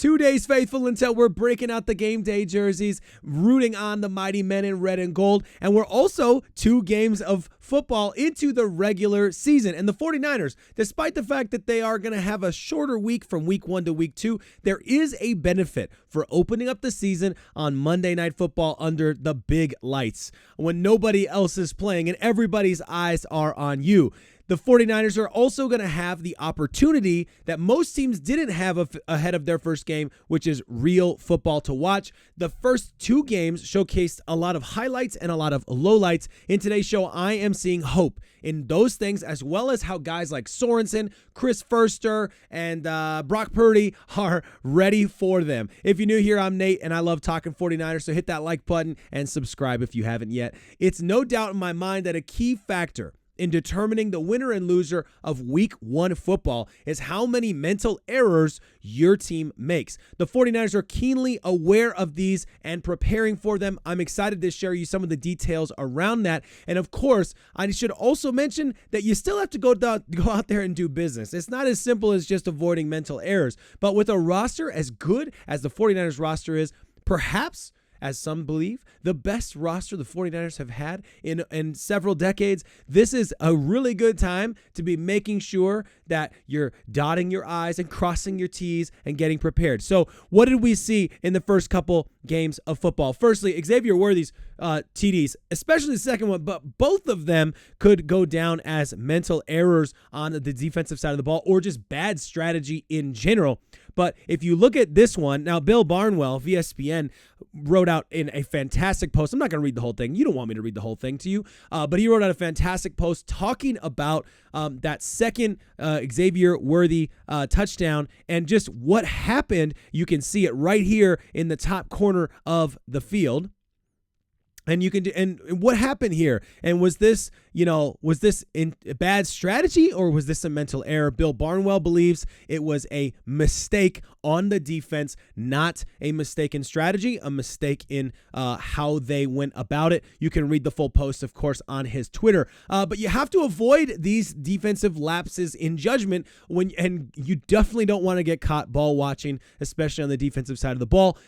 2 days faithful until we're breaking out the game day jerseys, rooting on the mighty men in red and gold. And we're also 2 games of football into the regular season. And the 49ers, despite the fact that they are going to have a shorter week from week 1 to week 2, there is a benefit for opening up the season on Monday Night Football under the big lights when nobody else is playing and everybody's eyes are on you. The 49ers are also going to have the opportunity that most teams didn't have ahead of their first game, which is real football to watch. The first 2 games showcased a lot of highlights and a lot of lowlights. In today's show, I am seeing hope in those things, as well as how guys like Sorensen, Chris Furster, and Brock Purdy are ready for them. If you're new here, I'm Nate, and I love talking 49ers, so hit that like button and subscribe if you haven't yet. It's no doubt in my mind that a key factor in determining the winner and loser of week 1 football is how many mental errors your team makes. The 49ers are keenly aware of these and preparing for them. I'm excited to share you some of the details around that. And of course, I should also mention that you still have to go out there and do business. It's not as simple as just avoiding mental errors. But with a roster as good as the 49ers roster is, perhaps, as some believe, the best roster the 49ers have had in several decades, this is a really good time to be making sure that you're dotting your I's and crossing your T's and getting prepared. So what did we see in the first couple games of football? Firstly, Xavier Worthy's TDs, especially the second one, but both of them could go down as mental errors on the defensive side of the ball or just bad strategy in general. But if you look at this one, now Bill Barnwell of ESPN wrote out in a fantastic post. I'm not going to read the whole thing. You don't want me to read the whole thing to you. But he wrote out a fantastic post talking about that second Xavier Worthy touchdown and just what happened. You can see it right here in the top corner of the field. And you can do, and what happened here? And was this in bad strategy or was this a mental error? Bill Barnwell believes it was a mistake on the defense, not a mistake in strategy, a mistake in how they went about it. You can read the full post, of course, on his Twitter. But you have to avoid these defensive lapses in judgment and you definitely don't want to get caught ball watching, especially on the defensive side of the ball.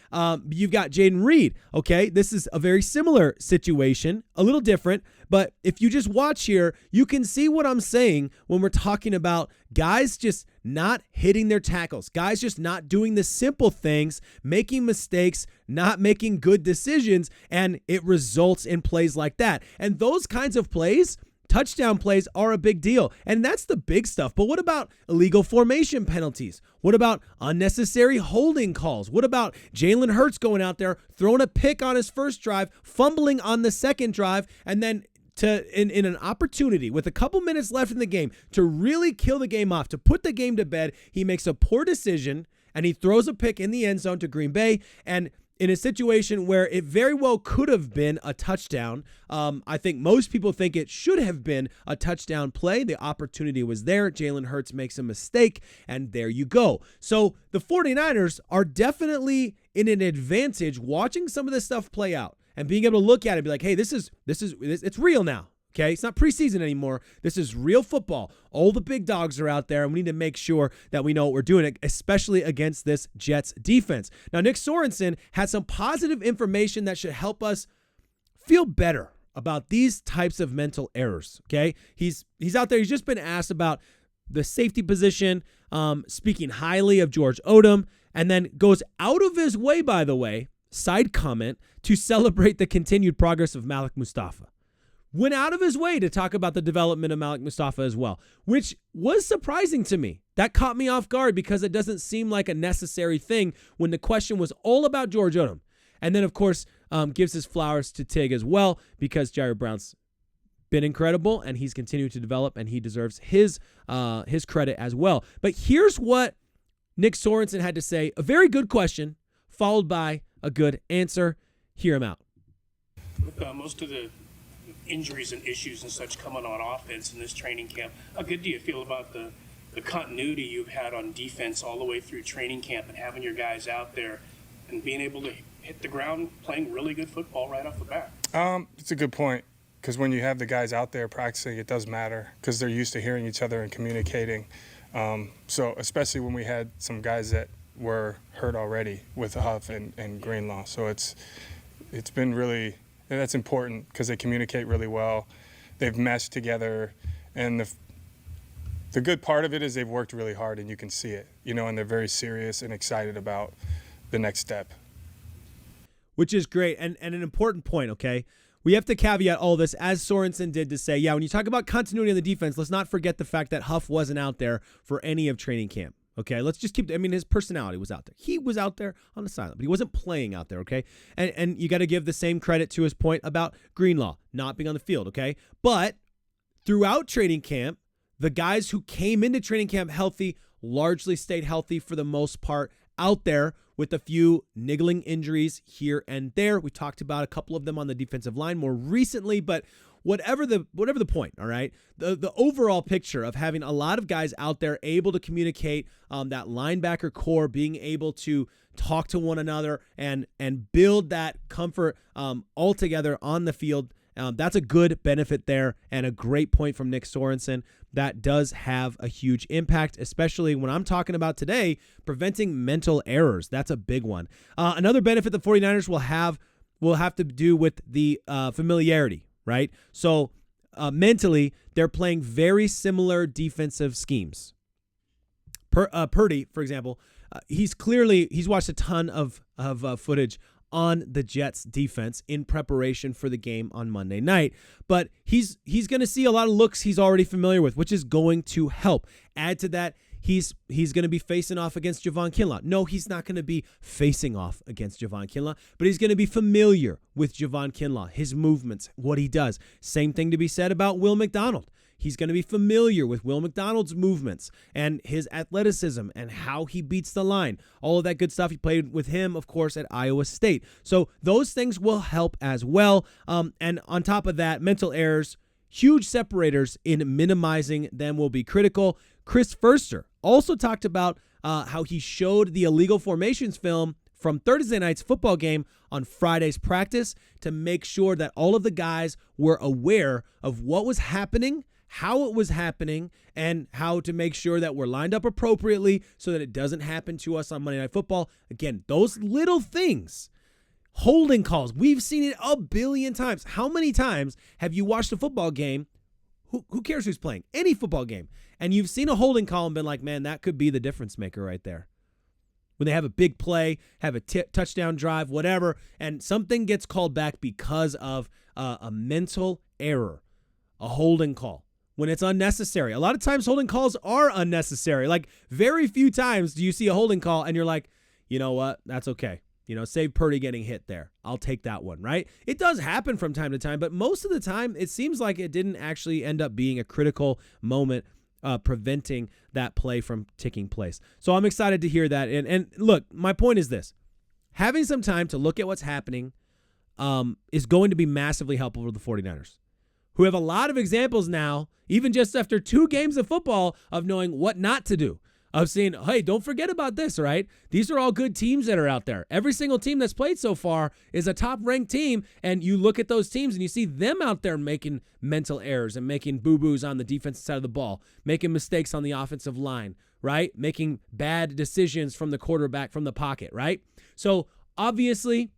You've got Jaden Reed. Okay, this is a very similar situation, a little different, but if you just watch here, you can see what I'm saying when we're talking about guys just not hitting their tackles, guys just not doing the simple things, making mistakes, not making good decisions, and it results in plays like that. And those kinds of plays, touchdown plays, are a big deal. And that's the big stuff. But what about illegal formation penalties? What about unnecessary holding calls? What about Jalen Hurts going out there, throwing a pick on his first drive, fumbling on the second drive, and then in an opportunity with a couple minutes left in the game to really kill the game off, to put the game to bed, he makes a poor decision and he throws a pick in the end zone to Green Bay. And in a situation where it very well could have been a touchdown, I think most people think it should have been a touchdown play. The opportunity was there. Jalen Hurts makes a mistake, and there you go. So the 49ers are definitely in an advantage watching some of this stuff play out and being able to look at it and be like, hey, this is it's real now. Okay, it's not preseason anymore. This is real football. All the big dogs are out there, and we need to make sure that we know what we're doing, especially against this Jets defense. Now, Nick Sorensen had some positive information that should help us feel better about these types of mental errors. Okay, he's out there. He's just been asked about the safety position, speaking highly of George Odom, and then goes out of his way, by the way, side comment, to celebrate the continued progress of Malik Mustafa. Went out of his way to talk about the development of Malik Mustafa as well, which was surprising to me. That caught me off guard because it doesn't seem like a necessary thing when the question was all about George Odom. And then, of course, gives his flowers to Tig as well because Jair Brown's been incredible and he's continued to develop and he deserves his credit as well. But here's what Nick Sorensen had to say. A very good question followed by a good answer. Hear him out. With most of the injuries and issues and such coming on offense in this training camp, how good do you feel about the continuity you've had on defense all the way through training camp and having your guys out there and being able to hit the ground playing really good football right off the bat? It's a good point because when you have the guys out there practicing, it does matter because they're used to hearing each other and communicating. So especially when we had some guys that were hurt already with Huff and Greenlaw. So it's been really, and that's important because they communicate really well. They've meshed together, and the good part of it is they've worked really hard, and you can see it, and they're very serious and excited about the next step. Which is great, and an important point, okay? We have to caveat all this, as Sorensen did, to say, when you talk about continuity on the defense, let's not forget the fact that Huff wasn't out there for any of training camp, okay? Let's just his personality was out there. He was out there on the sideline, but he wasn't playing out there, okay? And you got to give the same credit to his point about Greenlaw not being on the field, okay? But throughout training camp, the guys who came into training camp healthy largely stayed healthy for the most part out there, with a few niggling injuries here and there. We talked about a couple of them on the defensive line more recently, but whatever the point, all right? The overall picture of having a lot of guys out there able to communicate, that linebacker core being able to talk to one another and build that comfort all together on the field, that's a good benefit there, and a great point from Nick Sorensen. That does have a huge impact, especially when I'm talking about today, preventing mental errors. That's a big one. Another benefit the 49ers will have to do with the familiarity, right? So mentally, they're playing very similar defensive schemes. Purdy, for example, he's watched a ton of footage on the Jets defense in preparation for the game on Monday night. But he's going to see a lot of looks he's already familiar with, which is going to help. Add to that, he's going to be facing off against Javon Kinlaw. No, he's not going to be facing off against Javon Kinlaw, but he's going to be familiar with Javon Kinlaw, his movements, what he does. Same thing to be said about Will McDonald. He's going to be familiar with Will McDonald's movements and his athleticism and how he beats the line. All of that good stuff. He played with him, of course, at Iowa State. So those things will help as well. And on top of that, mental errors, huge separators in minimizing them will be critical. Chris Furster also talked about how he showed the illegal formations film from Thursday night's football game on Friday's practice to make sure that all of the guys were aware of what was happening, how it was happening, and how to make sure that we're lined up appropriately so that it doesn't happen to us on Monday Night Football. Again, those little things, holding calls, we've seen it a billion times. How many times have you watched a football game? Who cares who's playing? Any football game. And you've seen a holding call and been like, man, that could be the difference maker right there. When they have a big play, have a touchdown drive, whatever, and something gets called back because of a mental error, a holding call. When it's unnecessary. A lot of times holding calls are unnecessary. Like, very few times do you see a holding call and you're like, you know what, that's okay. Save Purdy getting hit there. I'll take that one, right? It does happen from time to time, but most of the time it seems like it didn't actually end up being a critical moment preventing that play from taking place. So I'm excited to hear that. And look, my point is this. Having some time to look at what's happening is going to be massively helpful for the 49ers, who have a lot of examples now, even just after 2 games of football, of knowing what not to do, of saying, hey, don't forget about this, right? These are all good teams that are out there. Every single team that's played so far is a top-ranked team, and you look at those teams and you see them out there making mental errors and making boo-boos on the defensive side of the ball, making mistakes on the offensive line, right? Making bad decisions from the quarterback from the pocket, right? So obviously,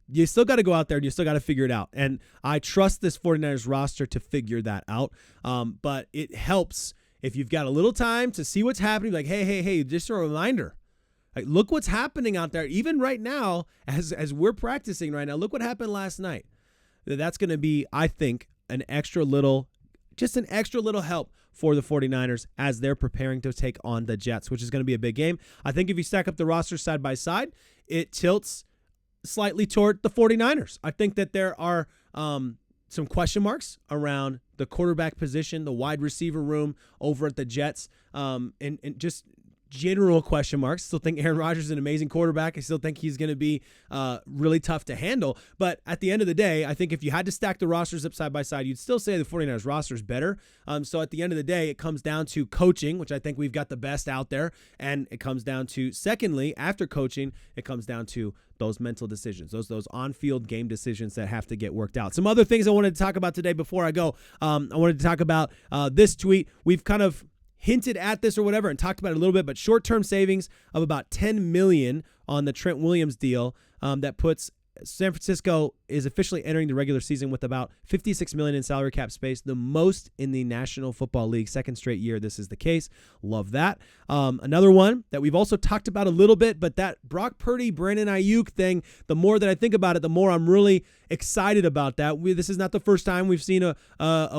you still got to go out there and you still got to figure it out. And I trust this 49ers roster to figure that out. But it helps if you've got a little time to see what's happening. Like, hey, just a reminder. Like, look what's happening out there. Even right now, as we're practicing right now, look what happened last night. That's going to be, I think, an extra little help for the 49ers as they're preparing to take on the Jets, which is going to be a big game. I think if you stack up the roster side by side, it tilts slightly toward the 49ers. I think that there are some question marks around the quarterback position, the wide receiver room over at the Jets, and just general question marks. Still think Aaron Rodgers is an amazing quarterback. I still think he's going to be really tough to handle. But at the end of the day, I think if you had to stack the rosters up side by side, you'd still say the 49ers roster is better. So at the end of the day, it comes down to coaching, which I think we've got the best out there. And it comes down to, secondly, after coaching, it comes down to those mental decisions, those on-field game decisions that have to get worked out. Some other things I wanted to talk about today before I go. I wanted to talk about this tweet. We've kind of hinted at this or whatever and talked about it a little bit, but short-term savings of about $10 million on the Trent Williams deal that puts San Francisco is officially entering the regular season with about $56 million in salary cap space, the most in the National Football League. Second straight year this is the case. Love that. Another one that we've also talked about a little bit, but that Brock Purdy, Brandon Aiyuk thing, the more that I think about it, the more I'm really excited about that. This is not the first time we've seen a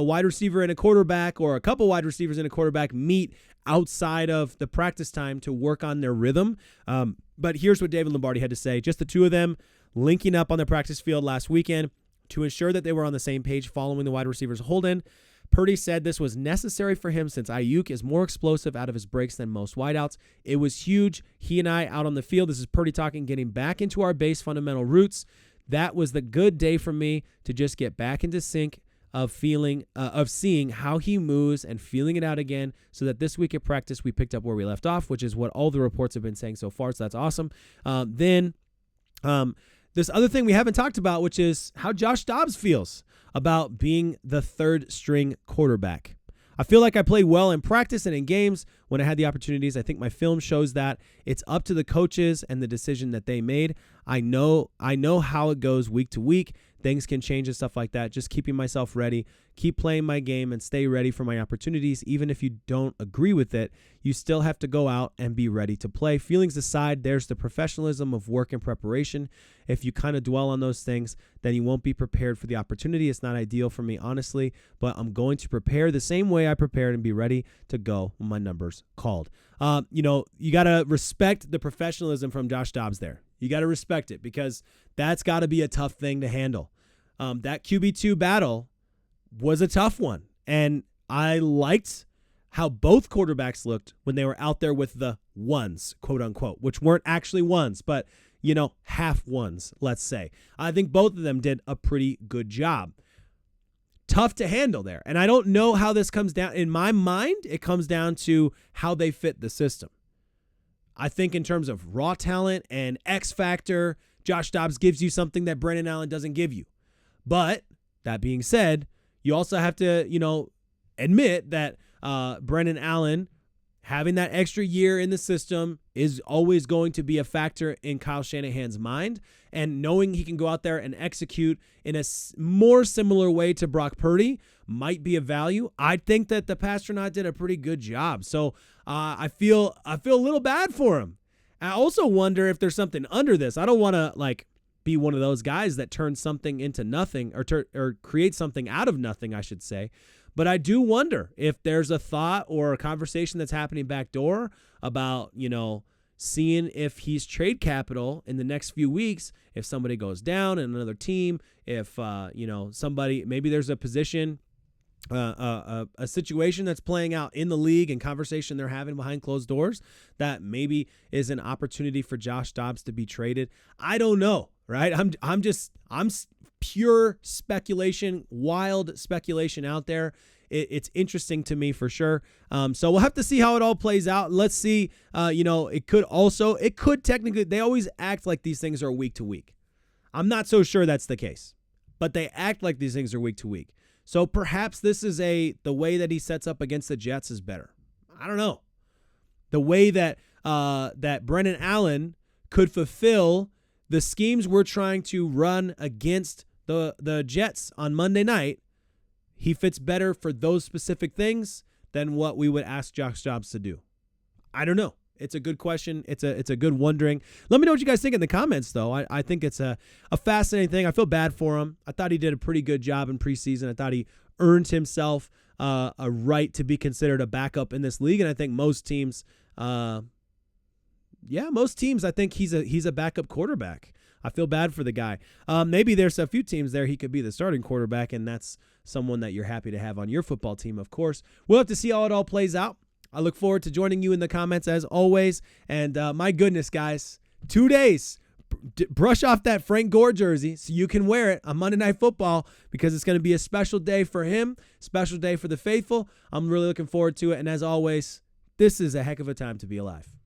wide receiver and a quarterback, or a couple wide receivers and a quarterback, meet outside of the practice time to work on their rhythm. But here's what David Lombardi had to say. Just the two of them linking up on the practice field last weekend to ensure that they were on the same page following the wide receiver's hold-in. Purdy said this was necessary for him since Aiyuk is more explosive out of his breaks than most wideouts. It was huge. He and I out on the field. This is Purdy talking, getting back into our base fundamental roots. That was the good day for me to just get back into sync of seeing how he moves and feeling it out again, so that this week at practice we picked up where we left off, which is what all the reports have been saying so far. So that's awesome. This other thing we haven't talked about, which is how Josh Dobbs feels about being the third string quarterback. I feel like I played well in practice and in games when I had the opportunities. I think my film shows that. It's up to the coaches and the decision that they made. I know how it goes week to week. Things can change and stuff like that. Just keeping myself ready, keep playing my game, and stay ready for my opportunities. Even if you don't agree with it, you still have to go out and be ready to play. Feelings aside, there's the professionalism of work and preparation. If you kind of dwell on those things, then you won't be prepared for the opportunity. It's not ideal for me, honestly, but I'm going to prepare the same way I prepared and be ready to go when my number's called. You got to respect the professionalism from Josh Dobbs there. You got to respect it, because that's got to be a tough thing to handle. That QB2 battle was a tough one, and I liked how both quarterbacks looked when they were out there with the ones, quote unquote, which weren't actually ones, but, half ones, let's say. I think both of them did a pretty good job. Tough to handle there, and I don't know how this comes down. In my mind, it comes down to how they fit the system. I think in terms of raw talent and X factor, Josh Dobbs gives you something that Brandon Allen doesn't give you. But that being said, you also have to, admit that Brandon Allen having that extra year in the system is always going to be a factor in Kyle Shanahan's mind. And knowing he can go out there and execute in a more similar way to Brock Purdy might be a value. I think that the Pastronaut did a pretty good job. So I feel a little bad for him. I also wonder if there's something under this. I don't want to be one of those guys that turns something into nothing, or create something out of nothing, I should say. But I do wonder if there's a thought or a conversation that's happening backdoor about, seeing if he's trade capital in the next few weeks, if somebody goes down in another team, if, somebody, maybe there's a position, a situation that's playing out in the league and conversation they're having behind closed doors that maybe is an opportunity for Josh Dobbs to be traded. I don't know, right? I'm pure speculation, wild speculation out there. It's interesting to me for sure. So we'll have to see how it all plays out. Let's see. It could technically, they always act like these things are week to week. I'm not so sure that's the case, but they act like these things are week to week. So perhaps this is the way that he sets up against the Jets is better. I don't know. The way that Brennan Allen could fulfill the schemes we're trying to run against the Jets on Monday night, he fits better for those specific things than what we would ask Josh Dobbs to do. I don't know. It's a good question. It's a good wondering. Let me know what you guys think in the comments, though. I think it's a fascinating thing. I feel bad for him. I thought he did a pretty good job in preseason. I thought he earned himself a right to be considered a backup in this league, and I think most teams, I think he's a backup quarterback. I feel bad for the guy. Maybe there's a few teams there he could be the starting quarterback, and that's someone that you're happy to have on your football team, of course. We'll have to see how it all plays out. I look forward to joining you in the comments as always. And my goodness, guys, 2 days. Brush off that Frank Gore jersey so you can wear it on Monday Night Football, because it's going to be a special day for him, special day for the faithful. I'm really looking forward to it. And as always, this is a heck of a time to be alive.